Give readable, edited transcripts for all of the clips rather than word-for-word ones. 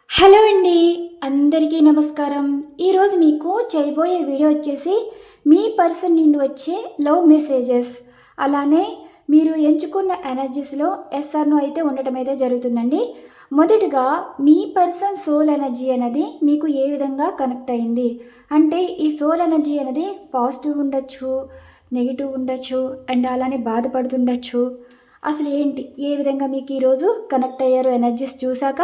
Hello అండి, అందరికీ నమస్కారం. ఈరోజు మీకు చేయబోయే వీడియో వచ్చేసి మీ పర్సన్ నుండి వచ్చే లవ్ మెసేజెస్, అలానే మీరు ఎంచుకున్న ఎనర్జీస్లో ఎస్ఆర్నో అయితే ఉండటం అయితే జరుగుతుందండి. మొదటగా మీ పర్సన్ సోల్ ఎనర్జీ అనేది మీకు ఏ విధంగా కనెక్ట్ అయింది అంటే, ఈ సోల్ ఎనర్జీ అనేది పాజిటివ్ ఉండొచ్చు, నెగిటివ్ ఉండొచ్చు, అండ్ అలానే బాధపడుతుండొచ్చు. అసలు ఏంటి, ఏ విధంగా మీకు ఈరోజు కనెక్ట్ అయ్యారు ఎనర్జీస్ చూశాక,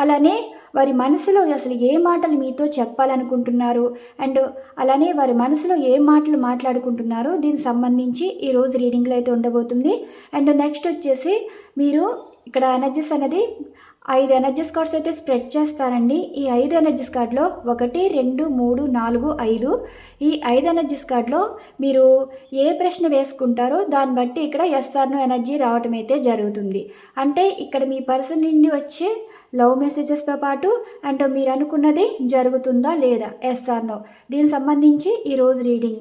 అలానే వారి మనసులో అసలు ఏ మాటలు మీతో చెప్పాలనుకుంటున్నారు, అండ్ అలానే వారి మనసులో ఏ మాటలు మాట్లాడుకుంటున్నారో దీనికి సంబంధించి ఈరోజు రీడింగ్లో అయితే ఉండబోతుంది. అండ్ నెక్స్ట్ వచ్చేసి మీరు ఇక్కడ ఎనర్జీస్ అనేది 5 ఎనర్జీస్ కార్డ్స్ అయితే స్ప్రెడ్ చేస్తారండి. ఈ 5 ఎనర్జీస్ కార్డులో 1, 2, 3, 4, 5 ఈ 5 ఎనర్జీస్ కార్డులో మీరు ఏ ప్రశ్న వేసుకుంటారో దాన్ని బట్టి ఇక్కడ ఎస్ఆర్నో ఎనర్జీ రావటం అయితే జరుగుతుంది. అంటే ఇక్కడ మీ పర్సన్ నుండి వచ్చే లవ్ మెసేజెస్తో పాటు అండ్ మీరు అనుకున్నది జరుగుతుందా లేదా ఎస్ఆర్నో దీనికి సంబంధించి ఈరోజు రీడింగ్.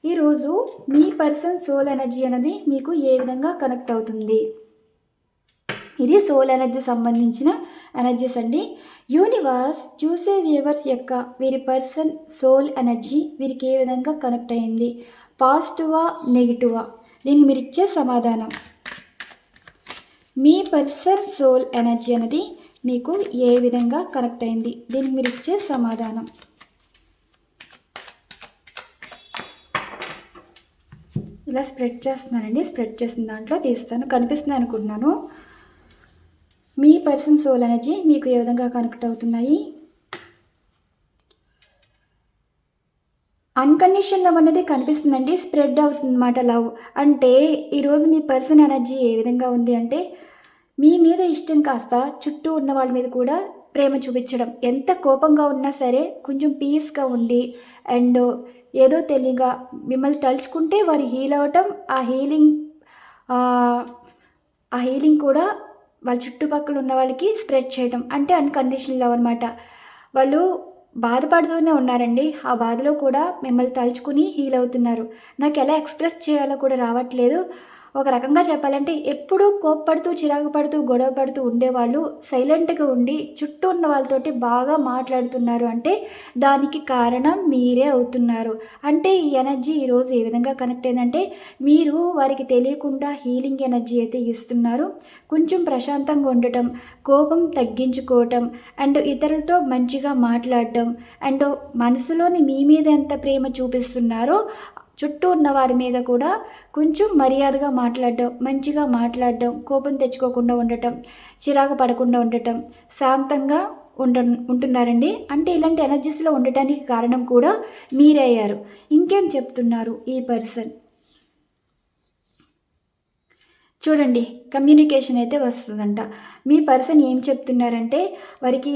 ఈరోజు మీ పర్సన్ సోల్ ఎనర్జీ అనేది మీకు ఏ విధంగా కనెక్ట్ అవుతుంది, ఇది సోల్ ఎనర్జీ సంబంధించిన ఎనర్జీస్ అండి. యూనివర్స్ చూసే వ్యూవర్స్ యొక్క వీరి పర్సన్ సోల్ ఎనర్జీ వీరికి ఏ విధంగా కనెక్ట్ అయింది, పాజిటివా నెగిటివా, దీనికి మీరు ఇచ్చే సమాధానం. మీ పర్సన్ సోల్ ఎనర్జీ అనేది మీకు ఏ విధంగా కనెక్ట్ అయింది, దీనికి మీరు ఇచ్చే సమాధానం. ఇలా స్ప్రెడ్ చేస్తున్నానండి, స్ప్రెడ్ చేసిన దాంట్లో తీస్తాను, కనిపిస్తుంది అనుకుంటున్నాను. మీ పర్సన్ సోల్ ఎనర్జీ మీకు ఏ విధంగా కనెక్ట్ అవుతున్నాయి. అన్కండిషనల్ లవ్ అనేది కనిపిస్తుందండి, స్ప్రెడ్ అవుతుందన్నమాట లవ్. అంటే ఈరోజు మీ పర్సన్ ఎనర్జీ ఏ విధంగా ఉంది అంటే, మీ మీద ఇష్టం కాస్త చుట్టూ ఉన్న వాళ్ళ మీద కూడా ప్రేమ చూపించడం, ఎంత కోపంగా ఉన్నా సరే కొంచెం పీస్గా ఉండి, అండ్ ఏదో తెలియగా మిమ్మల్ని తలుచుకుంటే వారు హీల్ అవ్వటం, ఆ హీలింగ్ కూడా వాళ్ళ చుట్టుపక్కల ఉన్న వాళ్ళకి స్ప్రెడ్ చేయడం, అంటే అన్కండిషనల్ లవ్ అనమాట. వాళ్ళు బాధపడుతూనే ఉన్నారండి, ఆ బాధలో కూడా మిమ్మల్ని తలుచుకుని హీల్ అవుతున్నారు. నాకు ఎలా ఎక్స్ప్రెస్ చేయాలో కూడా రావట్లేదు. ఒక రకంగా చెప్పాలంటే ఎప్పుడూ కోప్పడుతూ, చిరాకు పడుతూ, గొడవ పడుతూ ఉండేవాళ్ళు సైలెంట్గా ఉండి చుట్టూ ఉన్న వాళ్ళతోటి బాగా మాట్లాడుతున్నారు అంటే దానికి కారణం మీరే అవుతున్నారు. అంటే ఈ ఎనర్జీ ఈరోజు ఏ విధంగా కనెక్ట్ అయిందంటే, మీరు వారికి తెలియకుండా హీలింగ్ ఎనర్జీ అయితే ఇస్తున్నారు. కొంచెం ప్రశాంతంగా ఉండటం, కోపం తగ్గించుకోవటం, అండ్ ఇతరులతో మంచిగా మాట్లాడటం, అండ్ మనసులోని మీ మీద ఎంత ప్రేమ చూపిస్తున్నారో చుట్టూ ఉన్న వారి మీద కూడా కొంచెం మర్యాదగా మాట్లాడటం, మంచిగా మాట్లాడటం, కోపం తెచ్చుకోకుండా ఉండటం, చిరాకు పడకుండా ఉండటం, శాంతంగా ఉంటున్నారండి. అంటే ఇలాంటి ఎనర్జీస్లో ఉండటానికి కారణం కూడా మీరే అయ్యారు. ఇంకేం చెప్తున్నారు ఈ పర్సన్ చూడండి, కమ్యూనికేషన్ అయితే వస్తుందంట. మీ పర్సన్ ఏం చెప్తున్నారంటే, వారికి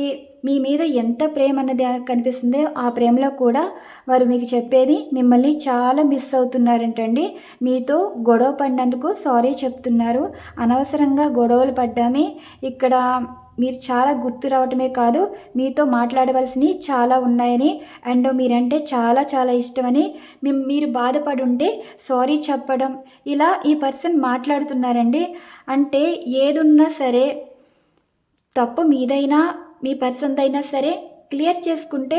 మీ మీద ఎంత ప్రేమ అన్నది కనిపిస్తుందో ఆ ప్రేమలో కూడా వారు మీకు చెప్పేది మిమ్మల్ని చాలా మిస్ అవుతున్నారంటండి. మీతో గొడవ పడినందుకు సారీ చెప్తున్నారు. అనవసరంగా గొడవలు పడ్డామే, ఇక్కడ మీరు చాలా గుర్తు రావటమే కాదు, మీతో మాట్లాడవలసినవి చాలా ఉన్నాయని, అండ్ మీరంటే చాలా చాలా ఇష్టమని, మీరు బాధపడి ఉంటే సారీ చెప్పడం, ఇలా ఈ పర్సన్ మాట్లాడుతున్నారండి. అంటే ఏదున్నా సరే, తప్పు మీదైనా మీ పర్సన్దైనా సరే క్లియర్ చేసుకుంటే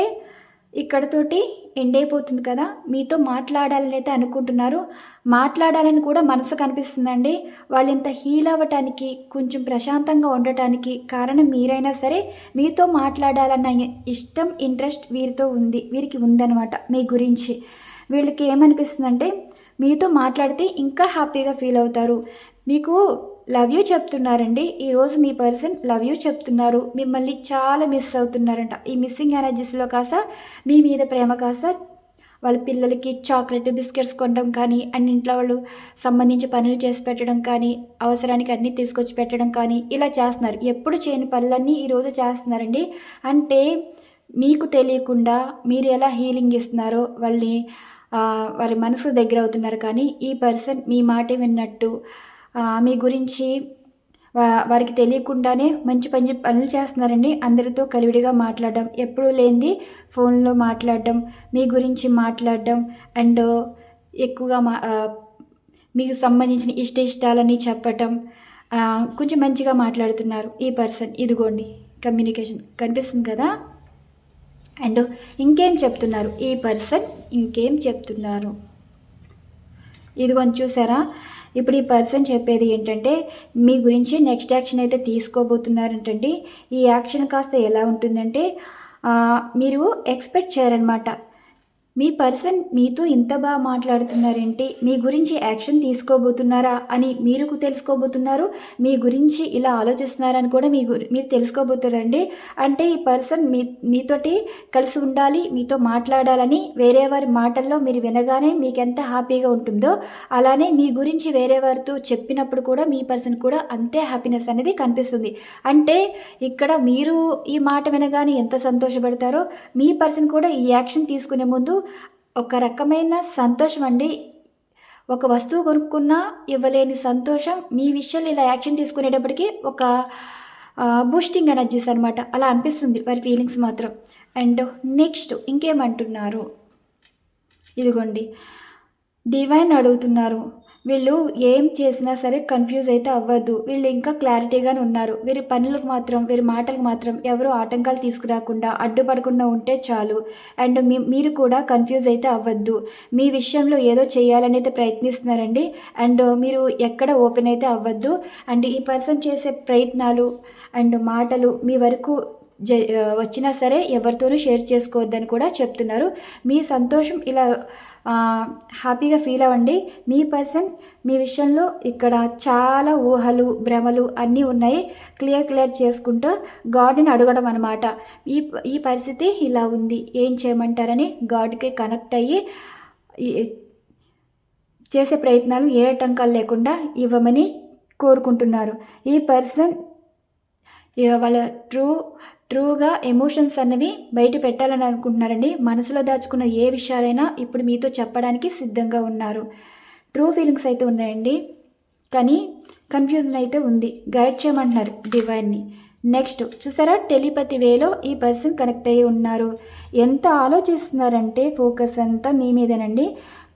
ఇక్కడతోటి ఎండ్ అయిపోతుంది కదా. మీతో మాట్లాడాలని అయితే అనుకుంటున్నారు, మాట్లాడాలని కూడా మనసు కనిపిస్తుందండి. వాళ్ళు ఇంత హీల్ అవ్వటానికి, కొంచెం ప్రశాంతంగా ఉండటానికి కారణం మీరైనా సరే మీతో మాట్లాడాలన్న ఇష్టం, ఇంట్రెస్ట్ వీరికి ఉందన్నమాట. మీ గురించి వీళ్ళకి ఏమనిపిస్తుందంటే, మీతో మాట్లాడితే ఇంకా హ్యాపీగా ఫీల్ అవుతారు. మీకు లవ్ యూ చెప్తున్నారండి. ఈరోజు మీ పర్సన్ లవ్ యూ చెప్తున్నారు, మిమ్మల్ని చాలా మిస్ అవుతున్నారంట. ఈ మిస్సింగ్ ఎనర్జీస్లో కాస్త మీ మీద ప్రేమ కాస్త వాళ్ళ పిల్లలకి చాక్లెట్, బిస్కెట్స్ కొనడం కానీ, అండ్ ఇంట్లో వాళ్ళు సంబంధించి పనులు చేసి పెట్టడం కానీ, అవసరానికి అన్నీ తీసుకొచ్చి పెట్టడం కానీ ఇలా చేస్తున్నారు. ఎప్పుడు చేయని పనులన్నీ ఈరోజు చేస్తున్నారండి. అంటే మీకు తెలియకుండా మీరు ఎలా హీలింగ్ ఇస్తున్నారో వారి మనసు దగ్గర అవుతున్నారు. కానీ ఈ పర్సన్ మీ మాట విన్నట్టు మీ గురించి వారికి తెలియకుండానే మంచి పనులు చేస్తున్నారండి. అందరితో కలివిడిగా మాట్లాడడం, ఎప్పుడూ లేనిది ఫోన్లో మాట్లాడడం, మీ గురించి మాట్లాడడం, అండ్ ఎక్కువగా మీకు సంబంధించిన ఇష్టాలన్నీ చెప్పటం, కొంచెం మంచిగా మాట్లాడుతున్నారు ఈ పర్సన్. ఇదిగోండి కమ్యూనికేషన్ కనిపిస్తుంది కదా. అండ్ ఇంకేం చెప్తున్నారు ఈ పర్సన్, ఇంకేం చెప్తున్నారు ఇదిగోని చూసారా. ఇప్పుడు ఈ పర్సన్ చెప్పేది ఏంటంటే మీ గురించి నెక్స్ట్ యాక్షన్ అయితే తీసుకోబోతున్నారంటండి. ఈ యాక్షన్ కాస్త ఎలా ఉంటుందంటే మీరు ఎక్స్పెక్ట్ చేయరనమాట. మీ పర్సన్ మీతో ఇంత బాగా మాట్లాడుతున్నారేంటి, మీ గురించి యాక్షన్ తీసుకోబోతున్నారా అని మీరు తెలుసుకోబోతున్నారు. మీ గురించి ఇలా ఆలోచిస్తున్నారని కూడా మీరు తెలుసుకోబోతున్నారండి. అంటే ఈ పర్సన్ మీతోటి కలిసి ఉండాలి, మీతో మాట్లాడాలని వేరే వారి మాటల్లో మీరు వినగానే మీకు ఎంత హ్యాపీగా ఉంటుందో అలానే మీ గురించి వేరే వారితో చెప్పినప్పుడు కూడా మీ పర్సన్ కూడా అంతే హ్యాపీనెస్ అనేది కనిపిస్తుంది. అంటే ఇక్కడ మీరు ఈ మాట వినగానే ఎంత సంతోషపడతారో మీ పర్సన్ కూడా ఈ యాక్షన్ తీసుకునే ముందు ఒక రకమైన సంతోషం అండి. ఒక వస్తువు కొనుక్కున్నా ఇవ్వలేని సంతోషం మీ విషయంలో ఇలా యాక్షన్ తీసుకునేటప్పటికి ఒక బూస్టింగ్ ఎనర్జీస్ అనమాట. అలా అనిపిస్తుంది వారి ఫీలింగ్స్ మాత్రం. అండ్ నెక్స్ట్ ఇంకేమంటున్నారు ఇదిగోండి, డివైన్ అడుగుతున్నారు వీళ్ళు ఏం చేసినా సరే కన్ఫ్యూజ్ అయితే అవ్వద్దు, వీళ్ళు ఇంకా క్లారిటీగానే ఉన్నారు, వీరి పనులకు మాత్రం వీరి మాటలకు మాత్రం ఎవరు ఆటంకాలు తీసుకురాకుండా అడ్డుపడకుండా ఉంటే చాలు. అండ్ మీరు కూడా కన్ఫ్యూజ్ అయితే అవ్వద్దు, మీ విషయంలో ఏదో చేయాలని అయితే ప్రయత్నిస్తున్నారండి. అండ్ మీరు ఎక్కడ ఓపెన్ అయితే అవ్వద్దు. అండ్ ఈ పర్సన్ చేసే ప్రయత్నాలు అండ్ మాటలు మీ వరకు వచ్చినా సరే ఎవరితోనూ షేర్ చేసుకోవద్దని కూడా చెప్తున్నారు. మీ సంతోషం ఇలా హ్యాపీగా ఫీల్ అవ్వండి. మీ పర్సన్ మీ విషయంలో ఇక్కడ చాలా ఊహలు భ్రమలు అన్నీ ఉన్నాయి. క్లియర్ చేసుకుంటూ గాడ్ని అడగడం అనమాట. ఈ పరిస్థితి ఇలా ఉంది, ఏం చేయమంటారని గాడ్కి కనెక్ట్ అయ్యి చేసే ప్రయత్నాలు ఏ ఆటంకాలు లేకుండా ఇవ్వమని కోరుకుంటున్నారు. ఈ పర్సన్ వాళ్ళ ట్రూగా ఎమోషన్స్ అన్నవి బయట పెట్టాలని అనుకుంటున్నారండి. మనసులో దాచుకున్న ఏ విషయాలైనా ఇప్పుడు మీతో చెప్పడానికి సిద్ధంగా ఉన్నారు. ట్రూ ఫీలింగ్స్ అయితే ఉన్నాయండి, కానీ కన్ఫ్యూజన్ అయితే ఉంది. గైడ్ చేయమంటున్నారు డివైన్ని. నెక్స్ట్ చూసారా, టెలిపతి వేలో ఈ పర్సన్ కనెక్ట్ అయ్యి ఉన్నారు. ఎంత ఆలోచిస్తున్నారంటే ఫోకస్ అంతా మీ మీదేనండి.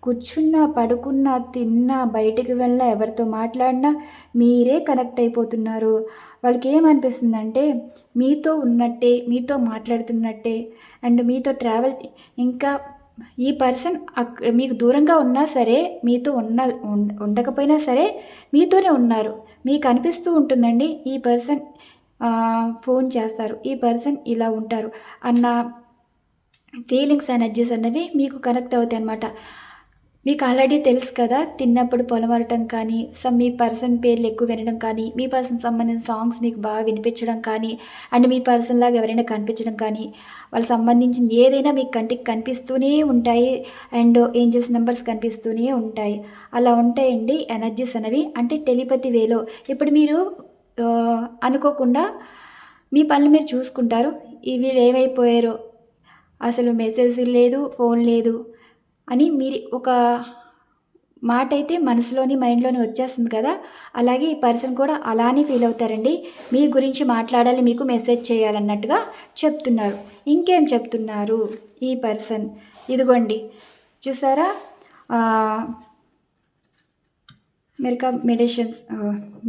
కూర్చున్నా పడుకున్నా తిన్నా బయటికి వెళ్ళినా ఎవరితో మాట్లాడినా మీరే కనెక్ట్ అయిపోతున్నారు. వాళ్ళకి ఏమనిపిస్తుందంటే మీతో ఉన్నట్టే, మీతో మాట్లాడుతున్నట్టే అండ్ మీతో ట్రావెల్. ఇంకా ఈ పర్సన్ మీకు దూరంగా ఉన్నా సరే, మీతో ఉండకపోయినా సరే మీతోనే ఉన్నారు. మీకు అనిపిస్తూ ఉంటుందండి ఈ పర్సన్ ఫోన్ చేస్తారు, ఈ పర్సన్ ఇలా ఉంటారు అన్న ఫీలింగ్స్ ఎనర్జీస్ అన్నవి మీకు కనెక్ట్ అవుతాయి అన్నమాట. మీకు ఆల్రెడీ తెలుసు కదా, తిన్నప్పుడు పొలమరటం కానీ, మీ పర్సన్ పేర్లు ఎక్కువ వినడం కానీ, మీ పర్సన్ సంబంధించిన సాంగ్స్ మీకు బాగా వినిపించడం కానీ, అండ్ మీ పర్సన్ లాగా ఎవరైనా కనిపించడం కానీ, వాళ్ళకి సంబంధించిన ఏదైనా మీకు కంటికి కనిపిస్తూనే ఉంటాయి. అండ్ ఏంజల్స్ నెంబర్స్ కనిపిస్తూనే ఉంటాయి. అలా ఉంటాయండి ఎనర్జీస్ అనేవి. అంటే టెలిపతి వేలో ఇప్పుడు మీరు అనుకోకుండా మీ పనులు మీరు చూసుకుంటారు. వీళ్ళు ఏమైపోయారో, అసలు మెసేజ్ లేదు, ఫోన్ లేదు అని మీరు ఒక మాట అయితే మనసులోని మైండ్లోని వచ్చేస్తుంది కదా, అలాగే ఈ పర్సన్ కూడా అలానే ఫీల్ అవుతారండి. మీ గురించి మాట్లాడాలి, మీకు మెసేజ్ చేయాలన్నట్టుగా చెప్తున్నారు. ఇంకేం చెప్తున్నారు ఈ పర్సన్, ఇదిగోండి చూసారా,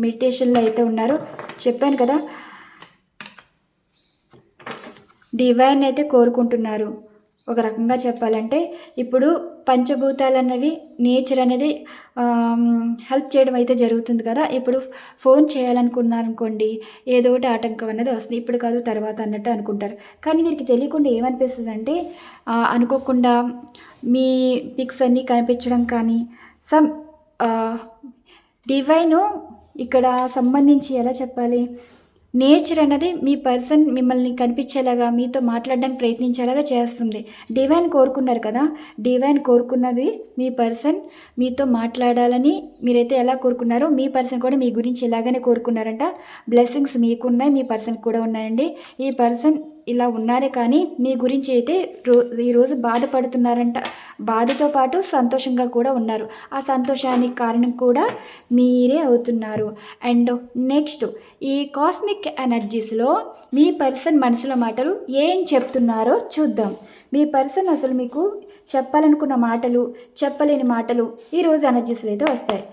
మెడిటేషన్లో అయితే ఉన్నారు. చెప్పాను కదా, డివైన్ అయితే కోరుకుంటున్నారు. ఒక రకంగా చెప్పాలంటే ఇప్పుడు పంచభూతాలు అన్నవి నేచర్ అనేది హెల్ప్ చేయడం అయితే జరుగుతుంది కదా. ఇప్పుడు ఫోన్ చేయాలనుకున్నారనుకోండి, ఏదో ఒకటి ఆటంకం అనేది వస్తుంది. ఇప్పుడు కాదు తర్వాత అన్నట్టు అనుకుంటారు. కానీ వీరికి తెలియకుండా ఏమనిపిస్తుంది అంటే అనుకోకుండా మీ పిక్స్ అన్నీ కనిపించడం కానీ డివైను ఇక్కడ సంబంధించి ఎలా చెప్పాలి, నేచర్ అన్నది మీ పర్సన్ మిమ్మల్ని కనిపించేలాగా, మీతో మాట్లాడడానికి ప్రయత్నించేలాగా చేస్తుంది. డివైన్ కోరుకున్నారు కదా, డివైన్ కోరుకున్నది మీ పర్సన్ మీతో మాట్లాడాలని మీరైతే ఎలా కోరుకున్నారో మీ పర్సన్ కూడా మీ గురించి ఇలాగనే కోరుకున్నారంట. బ్లెస్సింగ్స్ మీకున్నాయి, మీ పర్సన్ కూడా ఉన్నాయండి. ఈ పర్సన్ ఇలా ఉన్నారే కానీ మీ గురించి అయితే ఈరోజు బాధపడుతున్నారంట. బాధతో పాటు సంతోషంగా కూడా ఉన్నారు. ఆ సంతోషానికి కారణం కూడా మీరే అవుతున్నారు. అండ్ నెక్స్ట్ ఈ కాస్మిక్ ఎనర్జీస్లో మీ పర్సన్ మనసులో మాటలు ఏం చెప్తున్నారో చూద్దాం. మీ పర్సన్ అసలు మీకు చెప్పాలనుకున్న మాటలు, చెప్పలేని మాటలు ఈరోజు ఎనర్జీస్లో అయితే వస్తాయి.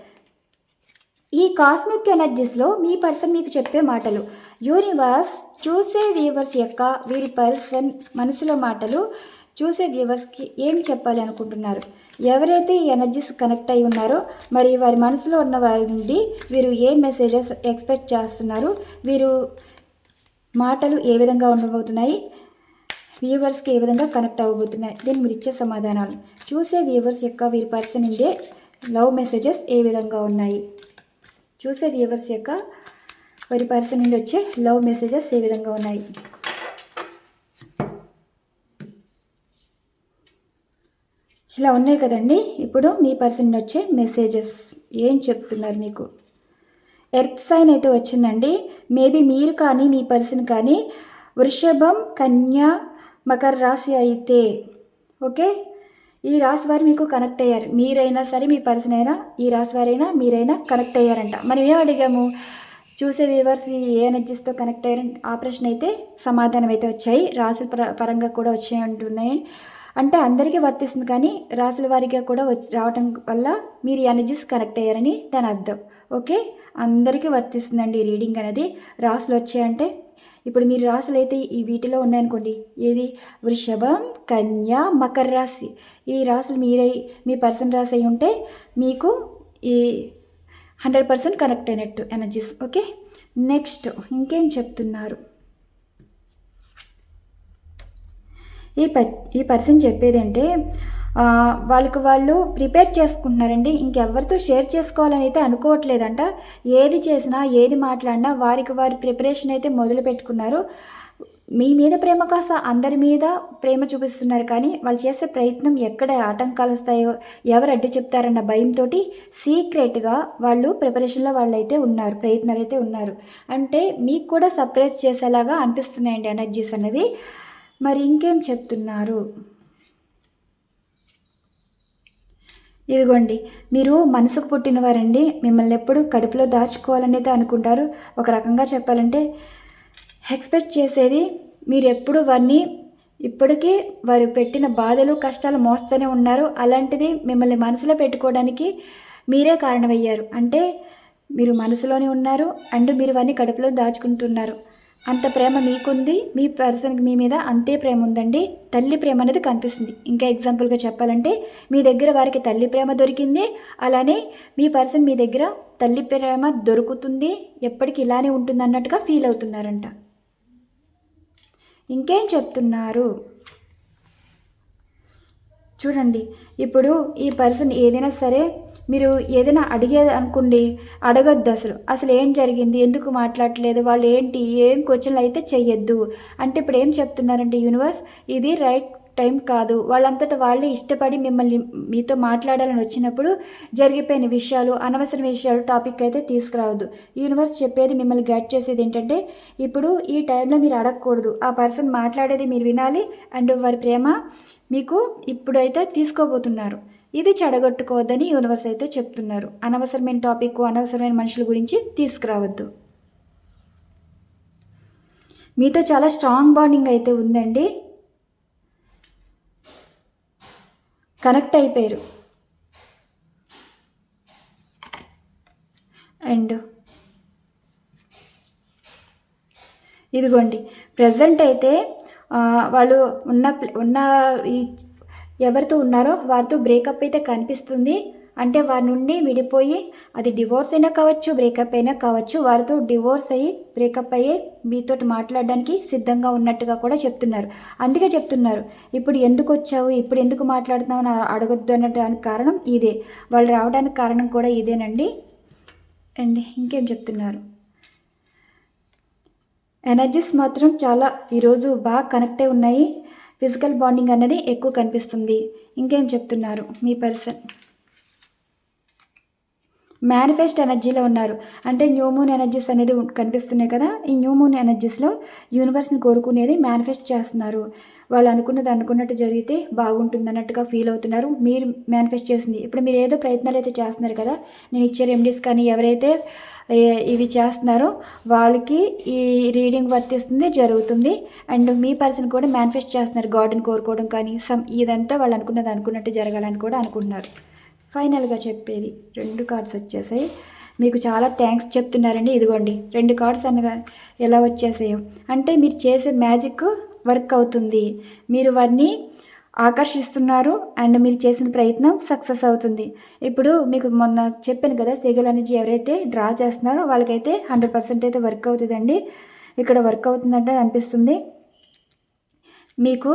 ఈ కాస్మిక్ ఎనర్జీస్లో మీ పర్సన్ మీకు చెప్పే మాటలు, యూనివర్స్ చూసే వ్యూవర్స్ యొక్క వీరి పర్సన్ మనసులో మాటలు చూసే వ్యూవర్స్కి ఏం చెప్పాలి అనుకుంటున్నారు, ఎవరైతే ఈ ఎనర్జీస్ కనెక్ట్ అయి ఉన్నారో మరి వారి మనసులో ఉన్న వారి నుండి వీరు ఏ మెసేజెస్ ఎక్స్పెక్ట్ చేస్తున్నారు, వీరు మాటలు ఏ విధంగా ఉండబోతున్నాయి, వ్యూవర్స్కి ఏ విధంగా కనెక్ట్ అవ్వబోతున్నాయి, దీన్ని మీరు ఇచ్చే సమాధానాలు, చూసే వ్యూవర్స్ యొక్క వీరి పర్సన్ నుండే లవ్ మెసేజెస్ ఏ విధంగా ఉన్నాయి, చూసే వ్యూవర్స్ యొక్క వారి పర్సన్ నుండి వచ్చే లవ్ మెసేజెస్ ఏ విధంగా ఉన్నాయి. ఇలా ఉన్నాయి కదండి. ఇప్పుడు మీ పర్సన్ నుండి వచ్చే మెసేజెస్ ఏం చెప్తున్నారు మీకు. ఎర్త్ సైన్ అయితే వచ్చిందండి. మేబీ మీరు కానీ మీ పర్సన్ కానీ వృషభం, కన్యా, మకర రాశి అయితే ఓకే, ఈ రాశి వారు మీకు కనెక్ట్ అయ్యారు. మీరైనా సరే మీ పర్సన్ అయినా ఈ రాశి వారైనా మీరైనా కనెక్ట్ అయ్యారంట. మనం ఏం అడిగాము, చూసే వ్యూవర్స్ ఏ ఎనర్జీస్తో కనెక్ట్ అయ్యారు ఆ ప్రశ్న అయితే సమాధానం అయితే వచ్చాయి. రాశుల పరంగా కూడా వచ్చాయి అంటున్నాయి. అంటే అందరికీ వర్తిస్తుంది కానీ రాశుల వారిగా కూడా రావటం వల్ల మీరు ఎనర్జీస్ కనెక్ట్ అయ్యారని దాని అర్థం. ఓకే, అందరికీ వర్తిస్తుందండి ఈ రీడింగ్ అనేది. రాశులు వచ్చాయంటే ఇప్పుడు మీరు రాశులు అయితే ఈ వీటిలో ఉన్నాయనుకోండి, ఏది వృషభం, కన్యా, మకర రాశి, ఈ రాశులు మీ పర్సన్ రాశి అయి ఉంటే మీకు ఈ 100% కనెక్ట్ అయినట్టు ఎనర్జీస్. ఓకే, నెక్స్ట్ ఇంకేం చెప్తున్నారు. ఈ పర్సన్ చెప్పేది అంటే వాళ్ళకి వాళ్ళు ప్రిపేర్ చేసుకుంటున్నారండి. ఇంకెవరితో షేర్ చేసుకోవాలని అయితే అనుకోవట్లేదంట. ఏది చేసినా ఏది మాట్లాడినా వారికి వారి ప్రిపరేషన్ అయితే మొదలు పెట్టుకున్నారు. మీ మీద ప్రేమ కాస్త అందరి మీద ప్రేమ చూపిస్తున్నారు కానీ వాళ్ళు చేసే ప్రయత్నం ఎక్కడ ఆటంకాలు వస్తాయో, ఎవరు అడ్డు చెప్తారన్న భయంతో సీక్రెట్గా వాళ్ళు ప్రిపరేషన్లో వాళ్ళు అయితే ఉన్నారు, ప్రయత్నాలు అయితే ఉన్నారు. అంటే మీకు కూడా సర్ప్రైజ్ చేసేలాగా అనిపిస్తున్నాయండి ఎనర్జీస్ అనేవి. మరి ఇంకేం చెప్తున్నారు. ఇదిగోండి, మీరు మనసుకు పుట్టినవారండి. మిమ్మల్ని ఎప్పుడు కడుపులో దాచుకోవాలనేది అనుకుంటారు. ఒక రకంగా చెప్పాలంటే ఎక్స్పెక్ట్ చేసేది మీరు ఎప్పుడు వారిని ఇప్పటికీ వారు పెట్టిన బాధలు కష్టాలు మోస్తూనే ఉన్నారు. అలాంటిది మిమ్మల్ని మనసులో పెట్టుకోవడానికి మీరే కారణమయ్యారు. అంటే మీరు మనసులోనే ఉన్నారు అండ్ మీరు వారిని కడుపులో దాచుకుంటున్నారు. అంత ప్రేమ మీకుంది, మీ పర్సన్కి మీ మీద అంతే ప్రేమ ఉందండి. తల్లి ప్రేమ అనేది కనిపిస్తుంది. ఇంకా ఎగ్జాంపుల్గా చెప్పాలంటే మీ దగ్గర వారికి తల్లి ప్రేమ దొరికింది, అలానే మీ పర్సన్ మీ దగ్గర తల్లి ప్రేమ దొరుకుతుంది, ఎప్పటికీ ఇలానే ఉంటుంది అన్నట్టుగా ఫీల్ అవుతున్నారంట. ఇంకేం చెప్తున్నారు చూడండి. ఇప్పుడు ఈ పర్సన్ ఏదైనా సరే మీరు ఏదైనా అడిగేది అనుకోండి, అడగొద్దు. అసలు ఏం జరిగింది, ఎందుకు మాట్లాడట్లేదు, వాళ్ళు ఏంటి, ఏం క్వశ్చన్లు అయితే చెయ్యొద్దు. అంటే ఇప్పుడు ఏం చెప్తున్నారంటే యూనివర్స్, ఇది రైట్ టైం కాదు. వాళ్ళంతటా వాళ్ళే ఇష్టపడి మిమ్మల్ని మీతో మాట్లాడాలని వచ్చినప్పుడు జరిగిపోయిన విషయాలు, అనవసర విషయాలు టాపిక్ అయితే తీసుకురావద్దు. యూనివర్స్ చెప్పేది, మిమ్మల్ని గైడ్ చేసేది ఏంటంటే ఇప్పుడు ఈ టైంలో మీరు అడగకూడదు. ఆ పర్సన్ మాట్లాడేది మీరు వినాలి అండ్ వారి ప్రేమ మీకు ఇప్పుడైతే తీసుకోబోతున్నారు. ఇది చెడగొట్టుకోవద్దని యూనివర్స్ అయితే చెప్తున్నారు. అనవసరమైన టాపిక్, అనవసరమైన మనుషుల గురించి తీసుకురావద్దు. మీతో చాలా స్ట్రాంగ్ బాండింగ్ అయితే ఉందండి. కనెక్ట్ అయిపోయారు. అండ్ ఇదిగోండి, ప్రజెంట్ అయితే వాళ్ళు ఉన్న ఈ ఎవరితో ఉన్నారో వారితో బ్రేకప్ అయితే కనిపిస్తుంది. అంటే వారి నుండి విడిపోయి, అది డివోర్స్ అయినా కావచ్చు, బ్రేకప్ అయినా కావచ్చు, వారితో డివోర్స్ అయ్యి బ్రేకప్ అయ్యి మీతో మాట్లాడడానికి సిద్ధంగా ఉన్నట్టుగా కూడా చెప్తున్నారు. అందుకే చెప్తున్నారు, ఇప్పుడు ఎందుకు వచ్చావు, ఇప్పుడు ఎందుకు మాట్లాడుతున్నావు అని అడగొద్దు అన్నడానికి కారణం ఇదే. వాళ్ళు రావడానికి కారణం కూడా ఇదేనండి. అండ్ ఇంకేం చెప్తున్నారు. ఎనర్జీస్ మాత్రం చాలా ఈరోజు బాగా కనెక్ట్ అయి ఉన్నాయి. ఫిజికల్ బాండింగ్ అనేది ఎక్కువ కనిపిస్తుంది. ఇంకేం చెప్తున్నారు. మీ పర్సన్ మేనిఫెస్ట్ ఎనర్జీలో ఉన్నారు. అంటే న్యూ మూన్ ఎనర్జీస్ అనేది కనిపిస్తున్నాయి కదా, ఈ న్యూ మూన్ ఎనర్జీస్లో యూనివర్స్ని కోరుకునేది మేనిఫెస్ట్ చేస్తున్నారు. వాళ్ళు అనుకున్నది అనుకున్నట్టు జరిగితే బాగుంటుంది అన్నట్టుగా ఫీల్ అవుతున్నారు. మీరు మేనిఫెస్ట్ చేసింది, ఇప్పుడు మీరు ఏదో ప్రయత్నాలు అయితే చేస్తున్నారు కదా, నేను ఇచ్చే రెమెడీస్ కానీ ఎవరైతే ఇవి చేస్తున్నారో వాళ్ళకి ఈ రీడింగ్ వర్తిస్తుంది, జరుగుతుంది. అండ్ మీ పర్సన్ కూడా మేనిఫెస్ట్ చేస్తున్నారు, గాడ్ని కోరుకోవడం కానీ ఇదంతా వాళ్ళు అనుకున్నది అనుకున్నట్టు జరగాలని కూడా అనుకుంటున్నారు. ఫైనల్గా చెప్పేది 2 కార్డ్స్ వచ్చేసాయి. మీకు చాలా థ్యాంక్స్ చెప్తున్నారండి. ఇదిగోండి 2 కార్డ్స్ అనగా ఎలా వచ్చేసాయో, అంటే మీరు చేసే మ్యాజిక్ వర్క్ అవుతుంది. మీరు వారిని ఆకర్షిస్తున్నారు అండ్ మీరు చేసిన ప్రయత్నం సక్సెస్ అవుతుంది. ఇప్పుడు మీకు మొన్న చెప్పాను కదా, సెగల్ ఎనర్జీ ఎవరైతే డ్రా చేస్తున్నారో వాళ్ళకైతే 100% అయితే వర్క్ అవుతుందండి. ఇక్కడ వర్క్ అవుతుందంటే అనిపిస్తుంది. మీకు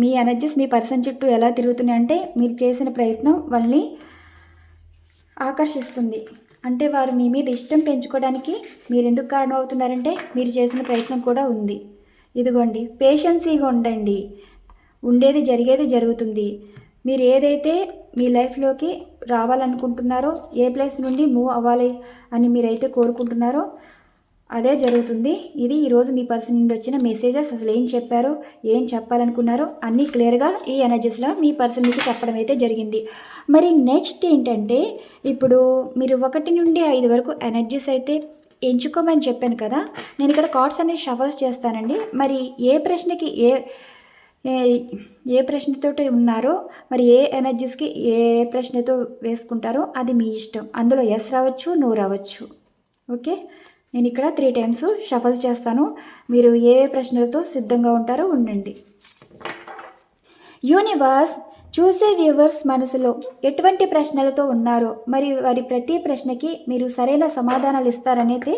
మీ ఎనర్జీస్ మీ పర్సన్ చుట్టూ ఎలా తిరుగుతున్నాయి అంటే మీరు చేసిన ప్రయత్నం వాళ్ళని ఆకర్షిస్తుంది. అంటే వారు మీ మీద ఇష్టం పెంచుకోవడానికి మీరు ఎందుకు కారణం అవుతున్నారంటే మీరు చేసిన ప్రయత్నం కూడా ఉంది. ఇదిగోండి పేషెన్సీగా ఉండండి, ఉండేది జరిగేది జరుగుతుంది. మీరు ఏదైతే మీ లైఫ్లోకి రావాలనుకుంటున్నారో, ఏ ప్లేస్ నుండి మూవ్ అవ్వాలి అని మీరైతే కోరుకుంటున్నారో అదే జరుగుతుంది. ఇది ఈరోజు మీ పర్సన్ నుండి వచ్చిన మెసేజెస్. అసలు ఏం చెప్పారో, ఏం చెప్పాలనుకున్నారో అన్నీ క్లియర్గా ఈ ఎనర్జీస్లో మీ పర్సన్ మీకు చెప్పడం అయితే జరిగింది. మరి నెక్స్ట్ ఏంటంటే, ఇప్పుడు మీరు 1 నుండి 5 వరకు ఎనర్జీస్ అయితే ఎంచుకోమని చెప్పాను కదా, నేను ఇక్కడ కార్డ్స్ అనేది షఫల్స్ చేస్తానండి. మరి ఏ ప్రశ్నకి ఏ ప్రశ్నతో ఉన్నారో, మరి ఏ ఎనర్జీస్కి ఏ ప్రశ్నతో వేసుకుంటారో అది మీ ఇష్టం. అందులో ఎస్ రావచ్చు, నో రావచ్చు. ఓకే, నేను ఇక్కడ 3 టైమ్స్ షఫల్ చేస్తాను. మీరు ఏ ప్రశ్నలతో సిద్ధంగా ఉంటారో ఉండండి. యూనివర్స్ చూసే వ్యూవర్స్ మనసులో ఎటువంటి ప్రశ్నలతో ఉన్నారో, మరి వారి ప్రతి ప్రశ్నకి మీరు సరైన సమాధానాలు ఇస్తారనేది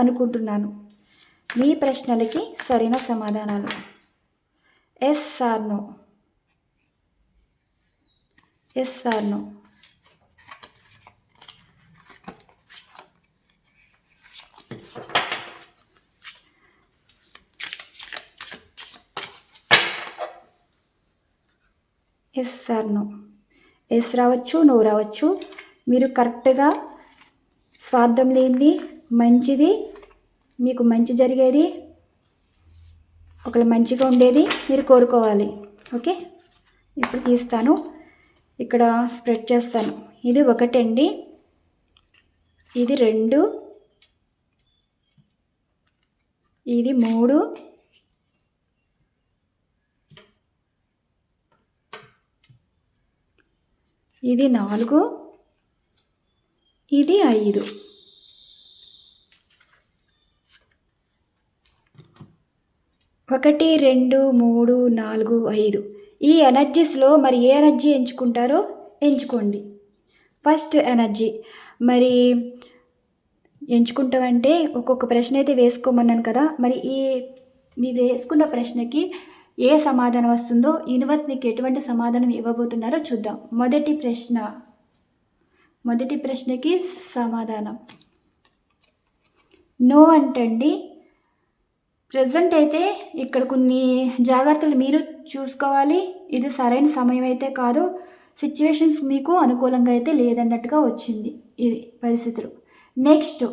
అనుకుంటున్నాను. మీ ప్రశ్నలకి సరైన సమాధానాలు yes or no, yes or no. Yes or no. Yes రావచ్చు, నో రావచ్చు. మీరు కరెక్ట్గా స్వార్థం లేనిది, మంచిది, మీకు మంచి జరిగేది, ఒకళ్ళు మంచిగా ఉండేది మీరు కోరుకోవాలి. ఓకే, ఇప్పుడు తీస్తాను, ఇక్కడ స్ప్రెడ్ చేస్తాను. ఇది 1 అండి, ఇది 2, ఇది 3, ఇది 4, ఇది 5. ఒకటి, 2, 3, 4, 5. ఈ ఎనర్జీస్లో మరి ఏ ఎనర్జీ ఎంచుకుంటారో ఎంచుకోండి. ఫస్ట్ ఎనర్జీ మరి ఎంచుకుంటామంటే ఒక్కొక్క ప్రశ్న అయితే వేసుకోమన్నాను కదా, మరి మీరు వేసుకున్న ప్రశ్నకి ఏ సమాధానం వస్తుందో యూనివర్స్ మీకు ఎటువంటి సమాధానం ఇవ్వబోతున్నారో చూద్దాం. మొదటి ప్రశ్నకి సమాధానం నో అంటండి. ప్రజెంట్ అయితే ఇక్కడ కొన్ని జాగ్రత్తలు మీరు చూసుకోవాలి. ఇది సరైన సమయం అయితే కాదు, సిచ్యువేషన్స్ మీకు అనుకూలంగా అయితే లేదన్నట్టుగా వచ్చింది ఇది పరిస్థితులు. నెక్స్ట్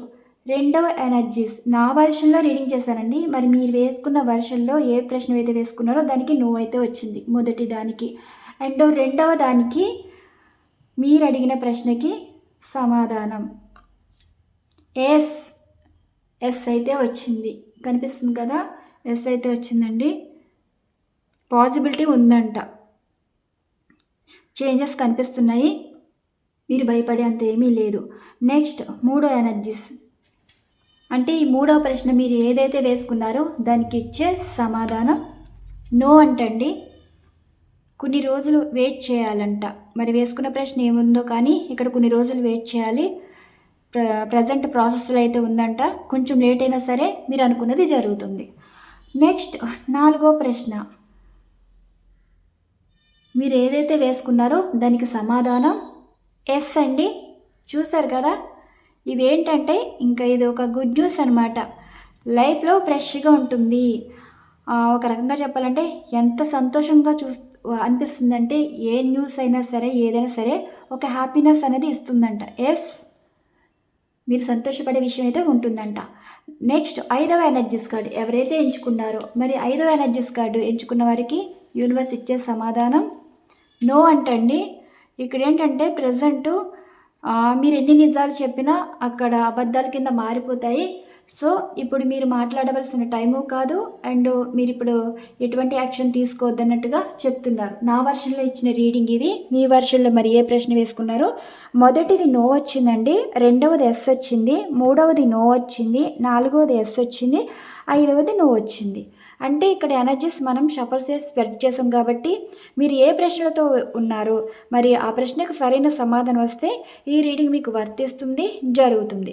2వ ఎనర్జీస్ నా వర్షన్లో రీడింగ్ చేశానండి. మరి మీరు వేసుకున్న వర్షన్లో ఏ ప్రశ్న అయితే వేసుకున్నారో దానికి నో అయితే వచ్చింది మొదటి దానికి. అండ్ 2వ దానికి మీరు అడిగిన ప్రశ్నకి సమాధానం ఎస్ అయితే వచ్చింది. కనిపిస్తుంది కదా, ఎస్ అయితే వచ్చిందండి. పాసిబిలిటీ ఉందంట, చేంజెస్ కనిపిస్తున్నాయి, మీరు భయపడే అంత ఏమీ లేదు. నెక్స్ట్ 3వ ఎనర్జీస్ అంటే ఈ 3వ ప్రశ్న మీరు ఏదైతే వేసుకున్నారో దానికి ఇచ్చే సమాధానం నో అంటండి. కొన్ని రోజులు వెయిట్ చేయాలంట. మరి వేసుకున్న ప్రశ్న ఏముందో కానీ ఇక్కడ కొన్ని రోజులు వెయిట్ చేయాలి. ప్రజెంట్ ప్రాసెస్లో అయితే ఉందంట. కొంచెం లేట్ అయినా సరే మీరు అనుకున్నది జరుగుతుంది. నెక్స్ట్ 4వ ప్రశ్న మీరు ఏదైతే వేసుకున్నారో దానికి సమాధానం ఎస్ అండి. చూసారు కదా, ఇదేంటంటే ఇంకా ఇది ఒక గుడ్ న్యూస్ అనమాట. లైఫ్లో ఫ్రెష్గా ఉంటుంది. ఒక రకంగా చెప్పాలంటే ఎంత సంతోషంగా అనిపిస్తుందంటే ఏ న్యూస్ అయినా సరే ఏదైనా సరే ఒక హ్యాపీనెస్ అనేది ఇస్తుందంట. ఎస్, మీరు సంతోషపడే విషయం అయితే ఉంటుందంట. నెక్స్ట్ 5వ ఎనర్జీస్ కార్డు ఎవరైతే ఎంచుకున్నారో, మరి 5వ ఎనర్జీస్ కార్డు ఎంచుకున్న వారికి యూనివర్స్ ఇచ్చే సమాధానం నో అంటండి. ఇక్కడ ఏంటంటే ప్రజెంటు మీరు ఎన్ని నిజాలు చెప్పినా అక్కడ అబద్ధాల కింద మారిపోతాయి. సో ఇప్పుడు మీరు మాట్లాడవలసిన టైము కాదు, అండ్ మీరు ఇప్పుడు ఎటువంటి యాక్షన్ తీసుకోవద్దన్నట్టుగా చెప్తున్నారు. నా వర్షన్లో ఇచ్చిన రీడింగ్ ఇది. మీ వర్షన్లో మరి ఏ ప్రశ్న వేసుకున్నారో? మొదటిది నో వచ్చిందండి, రెండవది ఎస్ వచ్చింది, మూడవది నో వచ్చింది, నాలుగవది ఎస్ వచ్చింది, ఐదవది నో వచ్చింది. అంటే ఇక్కడ ఎనర్జీస్ మనం షఫల్ చేసి స్ప్రెడ్ చేసాం కాబట్టి మీరు ఏ ప్రశ్నలతో ఉన్నారు, మరి ఆ ప్రశ్నకు సరైన సమాధానం వస్తే ఈ రీడింగ్ మీకు వర్తిస్తుంది, జరుగుతుంది.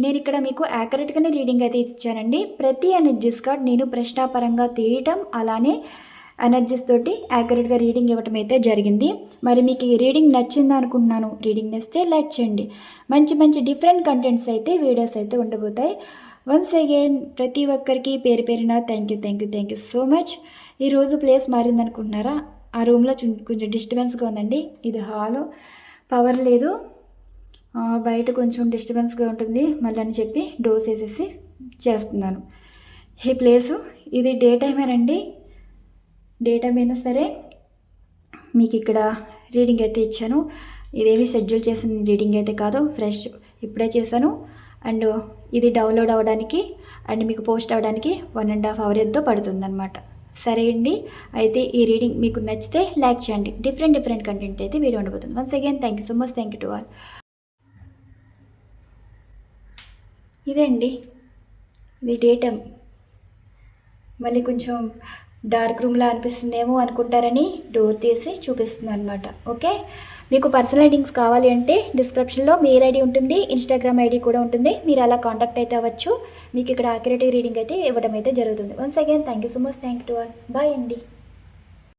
నేను ఇక్కడ మీకు యాక్యురేట్గానే రీడింగ్ అయితే ఇచ్చానండి. ప్రతి ఎనర్జీస్ కార్డ్ నేను ప్రశ్నాపరంగా తీయటం, అలానే ఎనర్జీస్ తోటి యాక్యురేట్గా రీడింగ్ ఇవ్వటం అయితే జరిగింది. మరి మీకు ఈ రీడింగ్ నచ్చింది అనుకుంటున్నాను. రీడింగ్ నచ్చితే లైక్ చేయండి. మంచి మంచి డిఫరెంట్ కంటెంట్స్ అయితే వీడియోస్ అయితే ఉండబోతాయి. వన్స్ అగైన్ ప్రతి ఒక్కరికి పేరు పేరున థ్యాంక్ యూ సో మచ్. ఈరోజు ప్లేస్ మారిందనుకుంటున్నారా? ఆ రూమ్లో కొంచెం డిస్టర్బెన్స్గా ఉందండి. ఇది హాలు, పవర్ లేదు, బయట కొంచెం డిస్టర్బెన్స్గా ఉంటుంది మళ్ళీ అని చెప్పి డోర్స్ వేసేసి చేస్తున్నాను. ఈ ప్లేసు ఇది డే టైమేనండి. డే టైం అయినా సరే మీకు ఇక్కడ రీడింగ్ అయితే ఇచ్చాను. ఇదేమి షెడ్యూల్ చేసిన రీడింగ్ అయితే కాదు, ఫ్రెష్ ఇప్పుడే చేశాను. అండ్ ఇది డౌన్లోడ్ అవ్వడానికి అండ్ మీకు పోస్ట్ అవ్వడానికి 1.5 hour ఎంతో పడుతుందన్నమాట. సరే అండి, అయితే ఈ రీడింగ్ మీకు నచ్చితే లైక్ చేయండి. డిఫరెంట్ కంటెంట్ అయితే వీడియో ఉండబోతుంది. Once again thank you so much. Thank you to all. ఇదే అండి, ఇది డే టైం. మళ్ళీ కొంచెం డార్క్ రూమ్లా అనిపిస్తుందేమో అనుకుంటారని డోర్ తీసి చూపిస్తుంది అనమాట. ఓకే, మీకు పర్సనల్ రీడింగ్స్ కావాలి అంటే డిస్క్రిప్షన్లో మెయిల్ ఐడి ఉంటుంది, ఇన్స్టాగ్రామ్ ఐడి కూడా ఉంటుంది. మీరు అలా కాంటాక్ట్ అయితే అవ్వచ్చు. మీకు ఇక్కడ యాక్యురేట్ రీడింగ్ అయితే ఇవ్వడం అయితే జరుగుతుంది. Once again thank you so much. Thank you to all. Bye అండి.